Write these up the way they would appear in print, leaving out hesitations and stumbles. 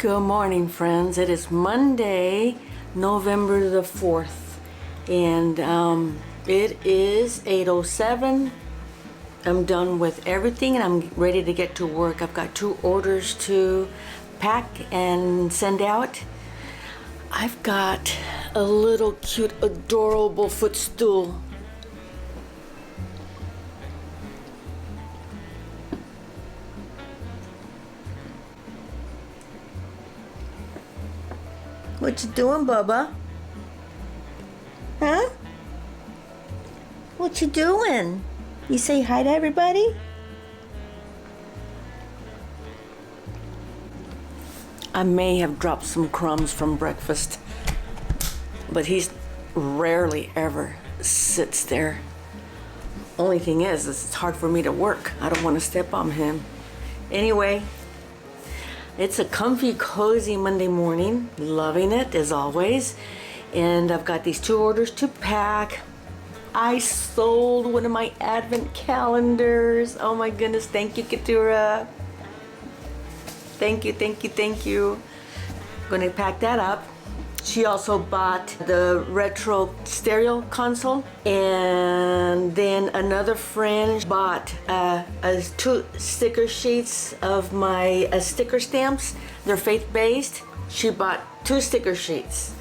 Good morning, friends. It is Monday, November the 4th, and it is 8:07. I'm done with everything and I'm ready to get to work. I've got 2 orders to pack and send out. I've got a little cute, adorable footstool. What you doing, Bubba? Huh? What you doing? You say hi to everybody? I may have dropped some crumbs from breakfast, but he's rarely ever sits there. Only thing is it's hard for me to work. I don't want to step on him. Anyway, it's a comfy, cozy Monday morning. Loving it as always. And I've got these 2 orders to pack. I sold one of my advent calendars. Oh my goodness, thank you, Keturah. Thank you, thank you, thank you. I'm gonna pack that up. She also bought the retro stereo console, and then another friend bought 2 sticker sheets of my sticker stamps. They're faith-based. She bought 2 sticker sheets,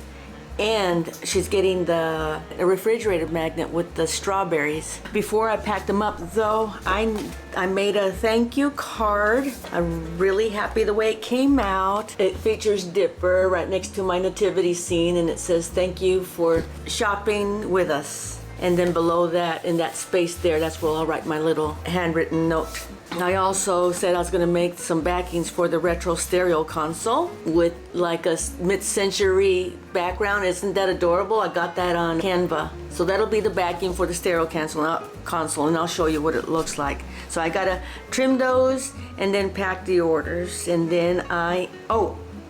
and she's getting the refrigerator magnet with the strawberries. Before I packed them up though, I made a thank you card. I'm really happy the way it came out. It features Dipper right next to my nativity scene, and it says thank you for shopping with us. And then below that, in that space there, that's where I'll write my little handwritten note. I also said I was gonna make some backings for the retro stereo console with like a mid-century background. Isn't that adorable? I got that on Canva. So that'll be the backing for the stereo console, and I'll show you what it looks like. So I gotta trim those and then pack the orders. And then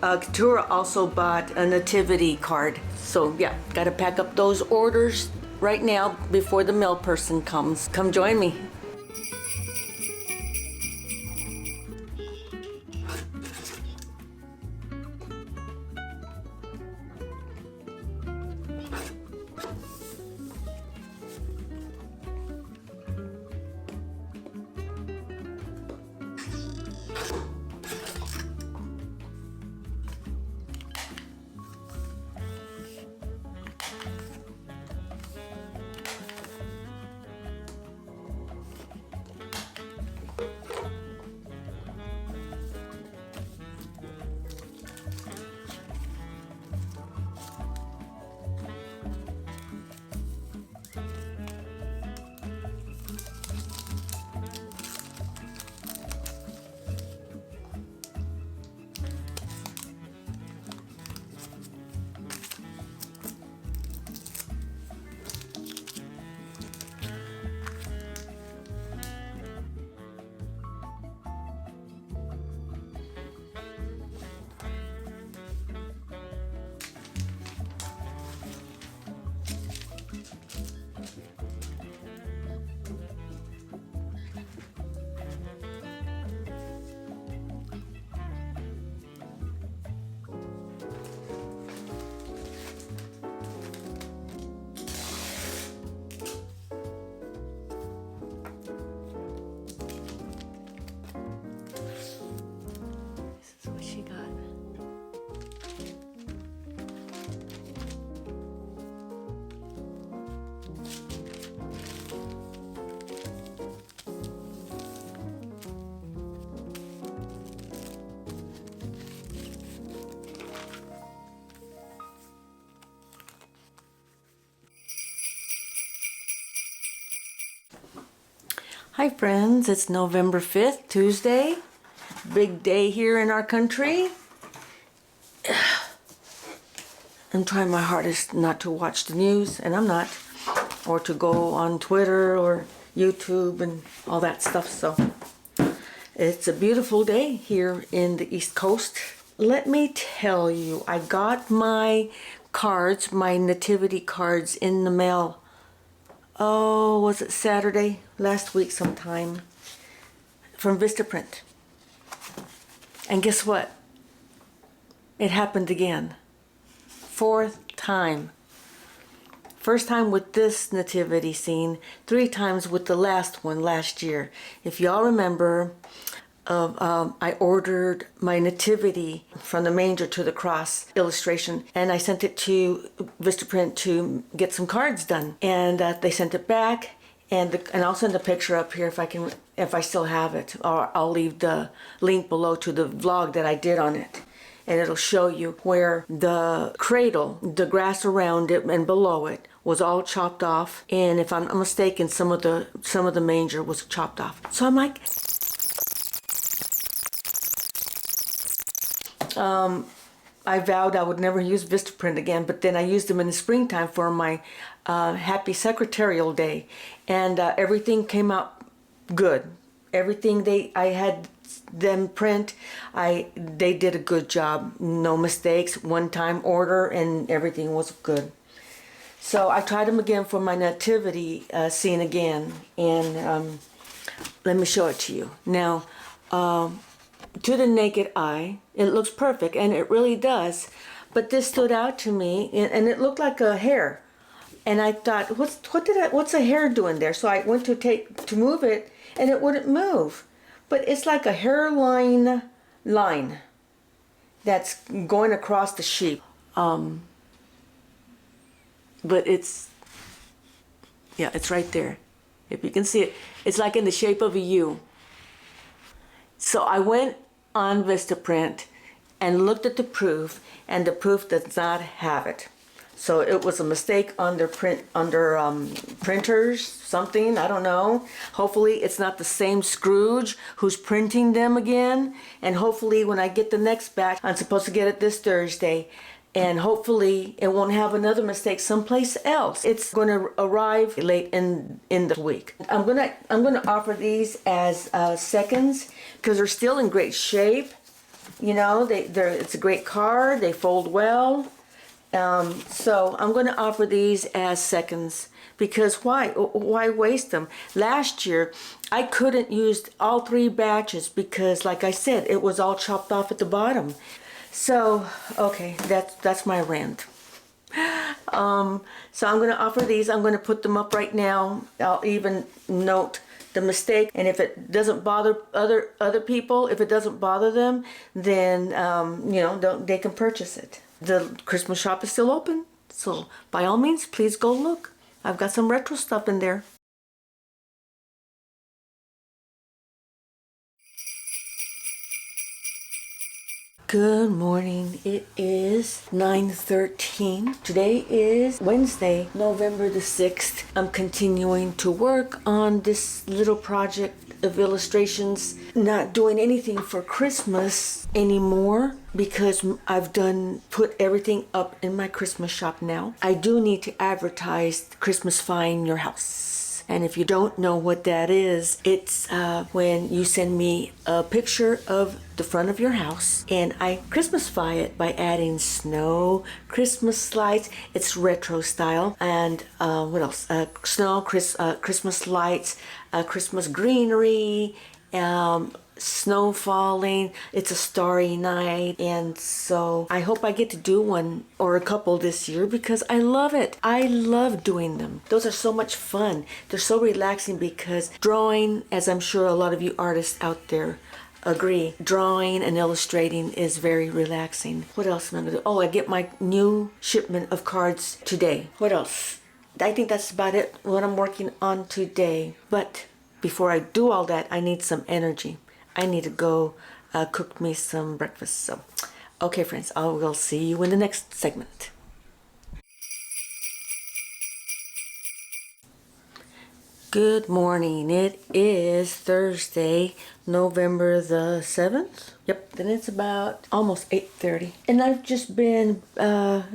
Keturah also bought a nativity card. So yeah, gotta pack up those orders right now before the mail person comes. Come join me. Hi friends, it's November 5th, Tuesday. Big day here in our country. I'm trying my hardest not to watch the news, and I'm not. Or to go on Twitter or YouTube and all that stuff, so. It's a beautiful day here in the East Coast. Let me tell you, I got my cards, my nativity cards in the mail. Oh, was it Saturday? Last week sometime. From Vistaprint. And guess what? it happened again. Fourth time. First time with this nativity scene, 3 times with the last one last year. If y'all remember, I ordered my nativity from the manger to the cross illustration, and I sent it to Vistaprint to get some cards done. And they sent it back, and I'll send a picture up here if I still have it, or I'll leave the link below to the vlog that I did on it. And it'll show you where the cradle, the grass around it and below it, was all chopped off. And if I'm not mistaken, some of the manger was chopped off. So I'm like, I vowed I would never use Vistaprint again, but then I used them in the springtime for my happy secretarial day, and everything came out good. Everything I had them print, they did a good job. No mistakes, one-time order, and everything was good. So I tried them again for my nativity scene again, and let me show it to you. Now, to the naked eye, it looks perfect, and it really does. But this stood out to me, and it looked like a hair. And I thought, what's a hair doing there? So I went to move it, and it wouldn't move. But it's like a hairline line that's going across the sheep. But it's right there. If you can see it, it's like in the shape of a U. So I went on Vistaprint and looked at the proof, and the proof does not have it. So it was a mistake on their printers, something, I don't know. Hopefully it's not the same Scrooge who's printing them again. And hopefully when I get the next batch, I'm supposed to get it this Thursday, and hopefully it won't have another mistake someplace else. It's going to arrive late in the week. I'm gonna offer these as seconds because they're still in great shape. You know, it's a great card. They fold well. So I'm going to offer these as seconds because why waste them? Last year I couldn't use all 3 batches because, like I said, it was all chopped off at the bottom. So okay, that's my rant. So I'm going to offer these. I'm going to put them up right now. I'll even note the mistake, and if it doesn't bother other people, if it doesn't bother them, then they can purchase it. The Christmas shop is still open, so by all means, please go look. I've got some retro stuff in there. Good morning. It is 9:13. Today is Wednesday, November the 6th. I'm continuing to work on this little project of illustrations, not doing anything for Christmas anymore because I've put everything up in my Christmas shop now. I do need to advertise Christmasying your house. And if you don't know what that is, it's when you send me a picture of the front of your house and I Christmasify it by adding snow, Christmas lights. It's retro style. And what else? Snow, Christmas lights, Christmas greenery, snow falling. It's a starry night, and so I hope I get to do one or a couple this year because I love it. I love doing them. Those are so much fun. They're so relaxing because drawing, as I'm sure a lot of you artists out there agree, drawing and illustrating is very relaxing. What else am I gonna do? Oh, I get my new shipment of cards today. What else? I think that's about it, what I'm working on today. But before I do all that, I need some energy. I need to go cook me some breakfast. So, okay, friends, I will see you in the next segment. Good morning. It is Thursday, November the 7th. Yep, then it's about almost 8:30. And I've just been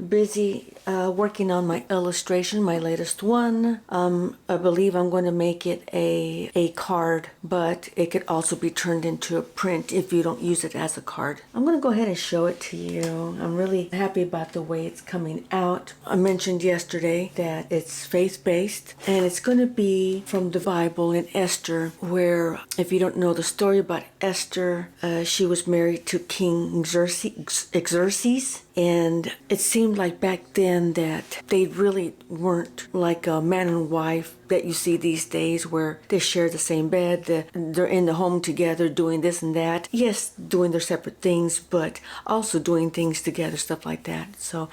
busy working on my illustration, my latest one. I believe I'm going to make it a card, but it could also be turned into a print if you don't use it as a card. I'm going to go ahead and show it to you. I'm really happy about the way it's coming out. I mentioned yesterday that it's faith-based, and it's going to be from the Bible in Esther, where if you don't know the story about Esther, she was was married to King Xerxes, and it seemed like back then that they really weren't like a man and wife that you see these days where they share the same bed, they're in the home together doing this and that. Yes, doing their separate things, but also doing things together, stuff like that. So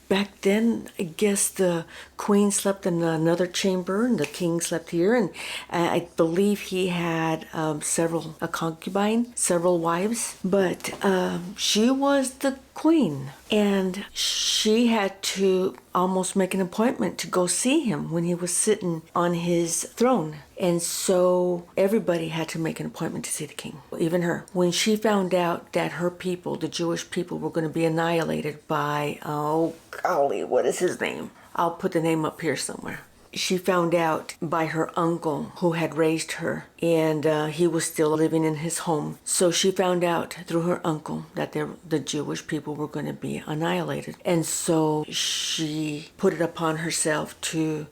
back then, I guess the queen slept in another chamber and the king slept here, and I believe he had several concubines, several wives, but she was the queen, and she had to almost make an appointment to go see him when he was sitting on his throne. And so everybody had to make an appointment to see the king, even her. When she found out that her people, the Jewish people, were going to be annihilated by, oh golly, what is his name? I'll put the name up here somewhere. She found out by her uncle who had raised her, and he was still living in his home. So she found out through her uncle that the Jewish people were going to be annihilated. And so she put it upon herself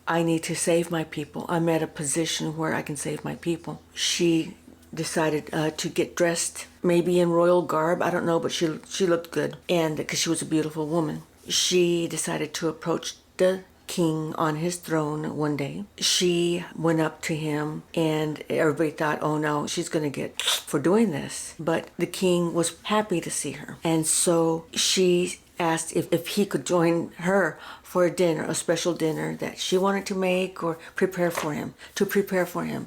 I need to save my people. I'm at a position where I can save my people. She decided to get dressed, maybe in royal garb, I don't know, but she looked good, and because she was a beautiful woman. She decided to approach the king on his throne one day. She went up to him, and everybody thought, oh no, she's going to get for doing this. But the king was happy to see her, and so she asked if he could join her for a dinner, a special dinner that she wanted to make or prepare for him.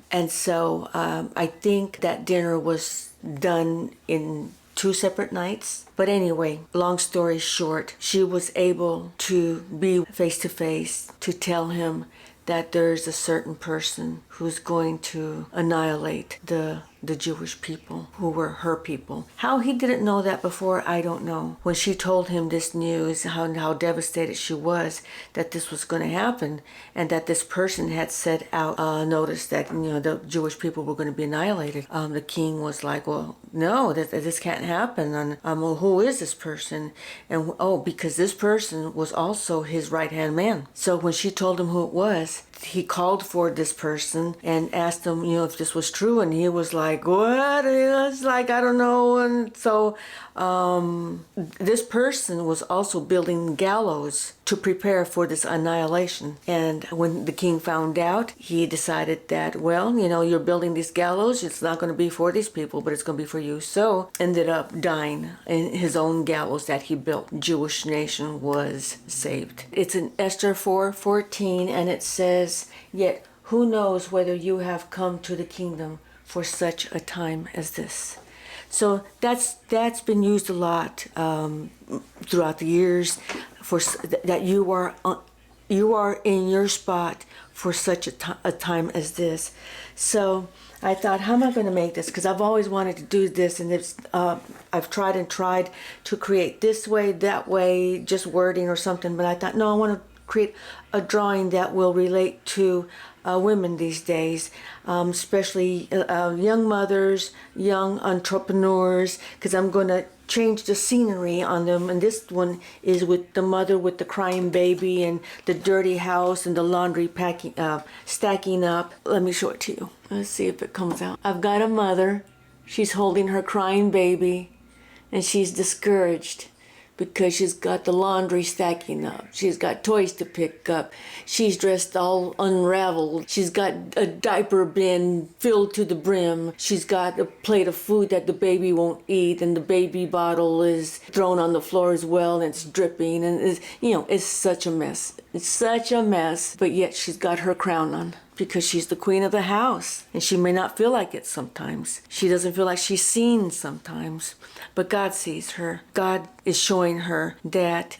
And so I think that dinner was done in 2 separate nights. But anyway, long story short, she was able to be face to face to tell him that there's a certain person who's going to annihilate the Jewish people who were her people. How he didn't know that before, I don't know. When she told him this news, how devastated she was that this was going to happen, and that this person had set out notice that the Jewish people were going to be annihilated. The king was like, well, no, this can't happen. And well, who is this person? And because this person was also his right-hand man. So when she told him who it was, he called for this person and asked him, if this was true, and he was like, what? It's like, I don't know. And so this person was also building gallows to prepare for this annihilation. And when the king found out, he decided that, well, you're building these gallows, it's not going to be for these people, but it's going to be for you. So ended up dying in his own gallows that he built. Jewish nation was saved. It's in Esther 4:14, and it says, yet who knows whether you have come to the kingdom for such a time as this. So that's been used a lot throughout the years, for that you are in your spot for such a time as this. So I thought, how am I going to make this? Because I've always wanted to do this, and I've tried to create this way, that way, just wording or something. But I thought, no, I want to create a drawing that will relate to women these days, especially young mothers, young entrepreneurs, because I'm going to change the scenery on them. And this one is with the mother with the crying baby and the dirty house and the laundry stacking up. Let me show it to you. Let's see if it comes out. I've got a mother. She's holding her crying baby, and she's discouraged because she's got the laundry stacking up. She's got toys to pick up. She's dressed all unraveled. She's got a diaper bin filled to the brim. She's got a plate of food that the baby won't eat, and the baby bottle is thrown on the floor as well, and it's dripping, and it's such a mess. It's such a mess, but yet she's got her crown on, because she's the queen of the house, and she may not feel like it sometimes. She doesn't feel like she's seen sometimes, but God sees her. God is showing her that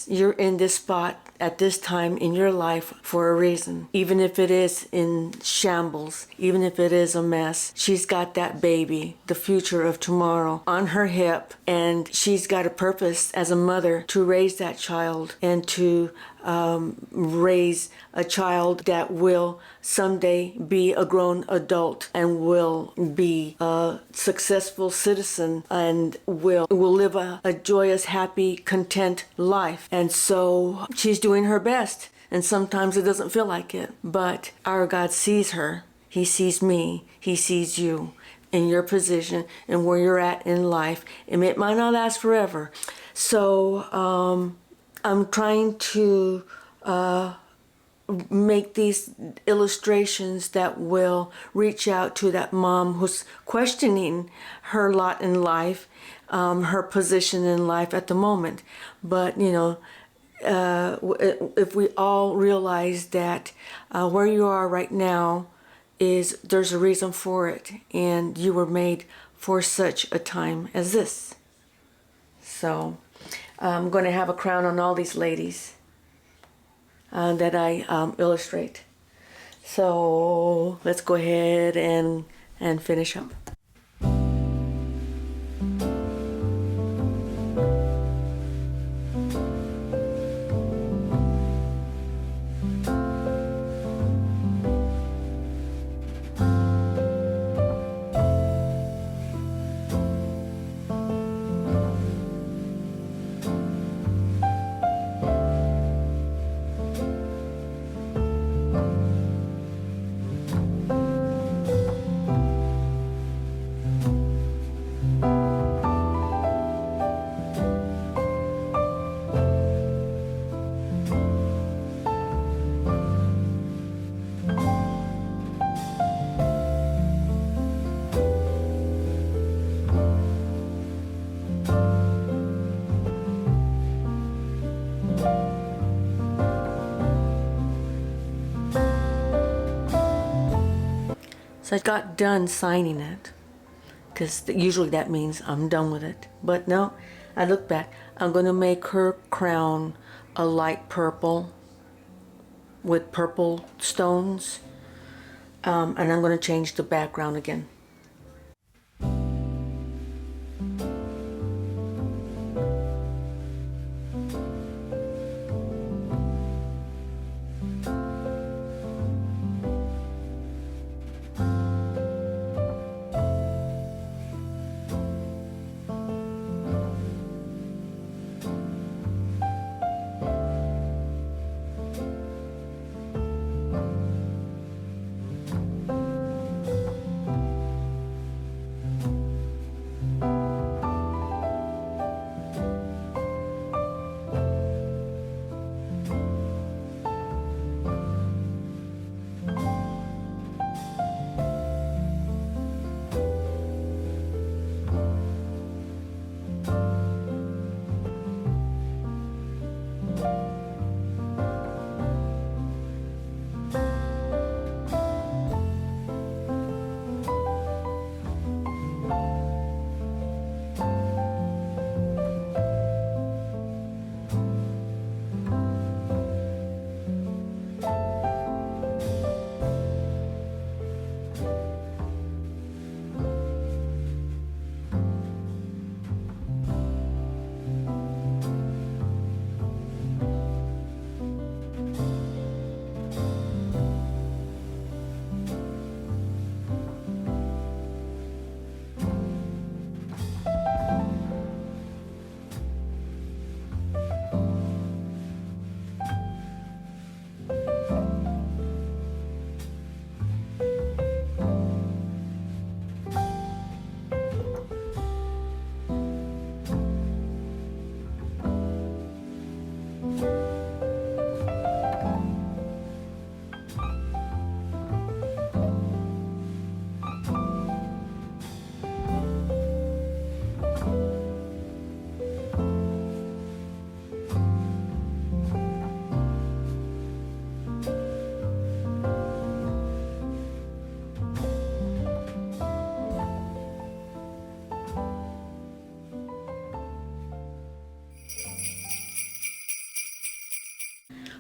you're in this spot at this time in your life for a reason. Even if it is in shambles, even if it is a mess, she's got that baby, the future of tomorrow, on her hip, and she's got a purpose as a mother to raise that child, and to raise a child that will someday be a grown adult and will be a successful citizen and will live a joyous, happy, content life. And so she's doing her best, and sometimes it doesn't feel like it, but our God sees her. He sees me. He sees you. in your position and where you're at in life, and it might not last forever. So I'm trying to make these illustrations that will reach out to that mom who's questioning her lot in life, her position in life at the moment. But you know, if we all realize that where you are right now is, there's a reason for it, and you were made for such a time as this. So I'm going to have a crown on all these ladies that I illustrate. So let's go ahead and finish up. So I got done signing it, because usually that means I'm done with it. But no, I look back. I'm going to make her crown a light purple with purple stones, and I'm going to change the background again.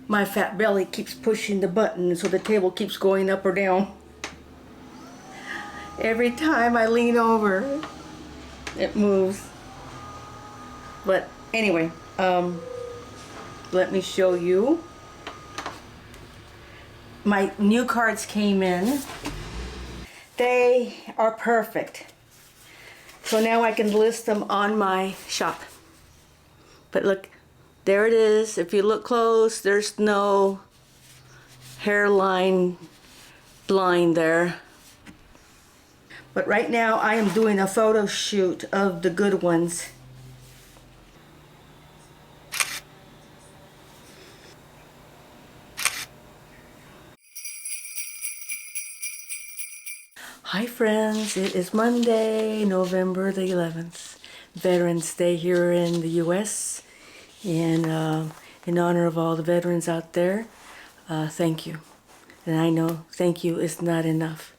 My fat belly keeps pushing the button, so the table keeps going up or down. Every time I lean over, it moves. But anyway, let me show you. My new cards came in. They are perfect. So now I can list them on my shop. But look, there it is. If you look close, there's no hairline line there. But right now I am doing a photo shoot of the good ones. Hi friends, it is Monday, November the 11th, Veterans Day here in the U.S. And in honor of all the veterans out there, thank you. And I know thank you is not enough,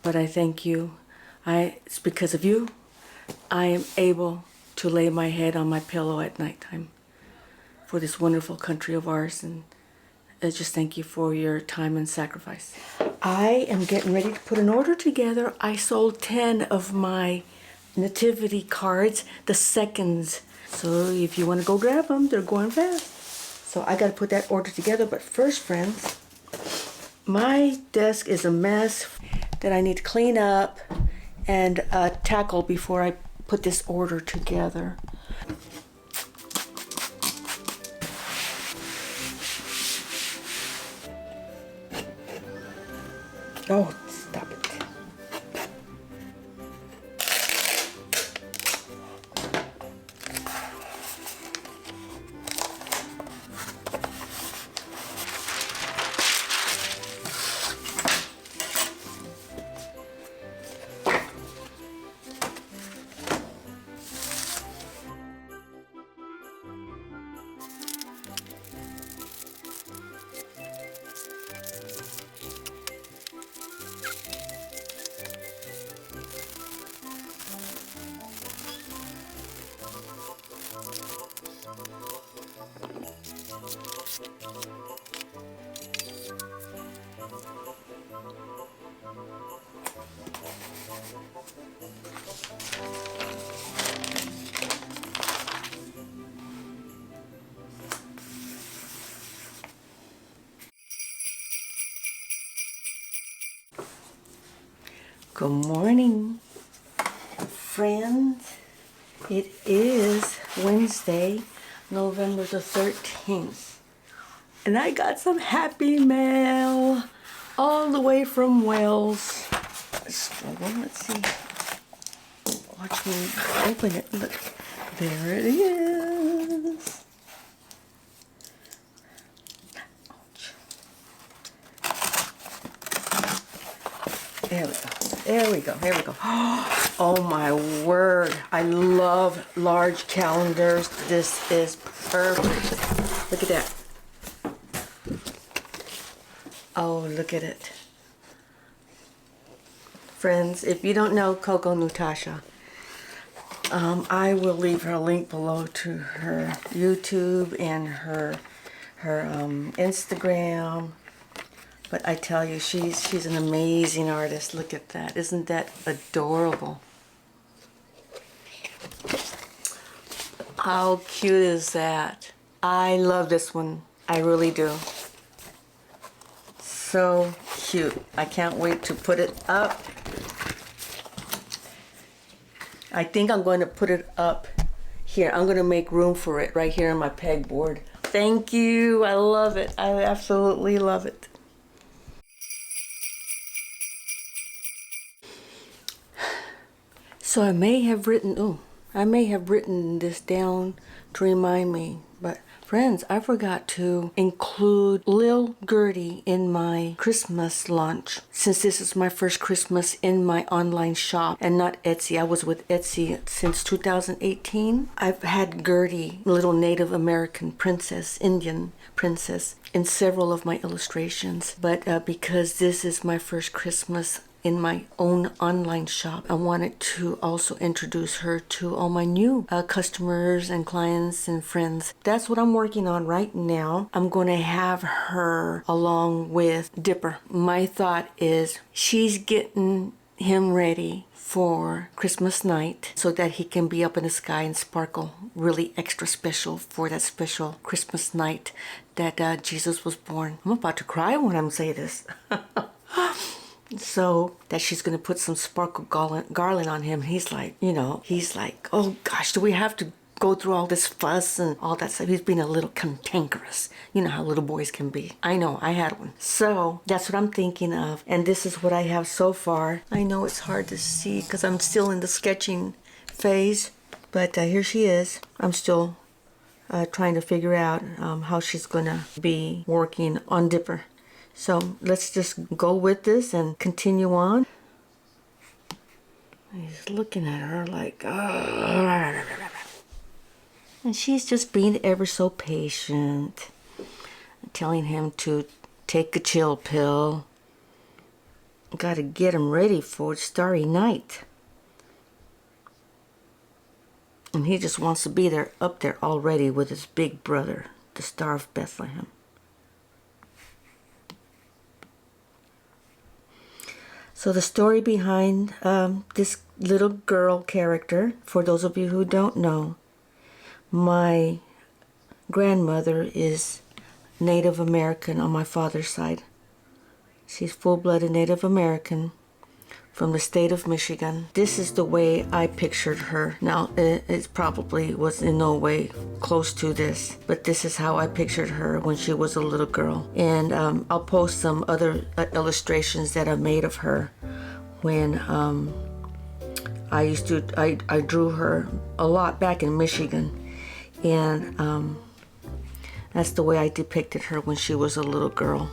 but I thank you. It's because of you I am able to lay my head on my pillow at nighttime for this wonderful country of ours, and I just thank you for your time and sacrifice. I am getting ready to put an order together. I sold 10 of my Nativity cards, the seconds. So if you want to go grab them, they're going fast. So I got to put that order together. But first, friends, my desk is a mess that I need to clean up and tackle before I put this order together. Oh, stop it. Good morning, friends. It is Wednesday, November the 13th. And I got some happy mail all the way from Wales. Struggle, let's see. Watch me open it. Look, there it is. There we go. There we go. There we go. Oh my word. I love large calendars. This is perfect. Look at that. Oh, look at it. Friends, if you don't know Coco Natasha, I will leave her link below to her YouTube and her Instagram. But I tell you, she's an amazing artist. Look at that. Isn't that adorable? How cute is that? I love this one. I really do. So cute. I can't wait to put it up. I think I'm going to put it up here. I'm going to make room for it right here on my pegboard. Thank you. I love it. I absolutely love it. So I may have written this down to remind me, but friends, I forgot to include Lil Gertie in my Christmas launch, since this is my first Christmas in my online shop and not Etsy. I was with Etsy since 2018. I've had Gertie, little Native American princess, Indian princess, in several of my illustrations, but because this is my first Christmas in my own online shop, I wanted to also introduce her to all my new customers and clients and friends. That's what I'm working on right now. I'm going to have her along with Dipper. My thought is she's getting him ready for Christmas night so that he can be up in the sky and sparkle really extra special for that special Christmas night that Jesus was born. I'm about to cry when I'm saying this. So that she's going to put some sparkle garland on him. He's like, oh gosh, do we have to go through all this fuss and all that stuff. He's being a little cantankerous. You know how little boys can be. I know, I had one. So that's what I'm thinking of. And this is what I have so far. I know it's hard to see because I'm still in the sketching phase. But here she is. I'm still trying to figure out how she's going to be working on Dipper. So let's just go with this and continue on. He's looking at her like, oh. And she's just being ever so patient, telling him to take a chill pill. Got to get him ready for Starry Night. And he just wants to be there, up there already with his big brother, the Star of Bethlehem. So the story behind this little girl character, for those of you who don't know, my grandmother is Native American on my father's side. She's full-blooded Native American from the state of Michigan. This is the way I pictured her. Now, it probably was in no way close to this, but this is how I pictured her when she was a little girl. And I'll post some other illustrations that I made of her when I drew her a lot back in Michigan. And that's the way I depicted her when she was a little girl.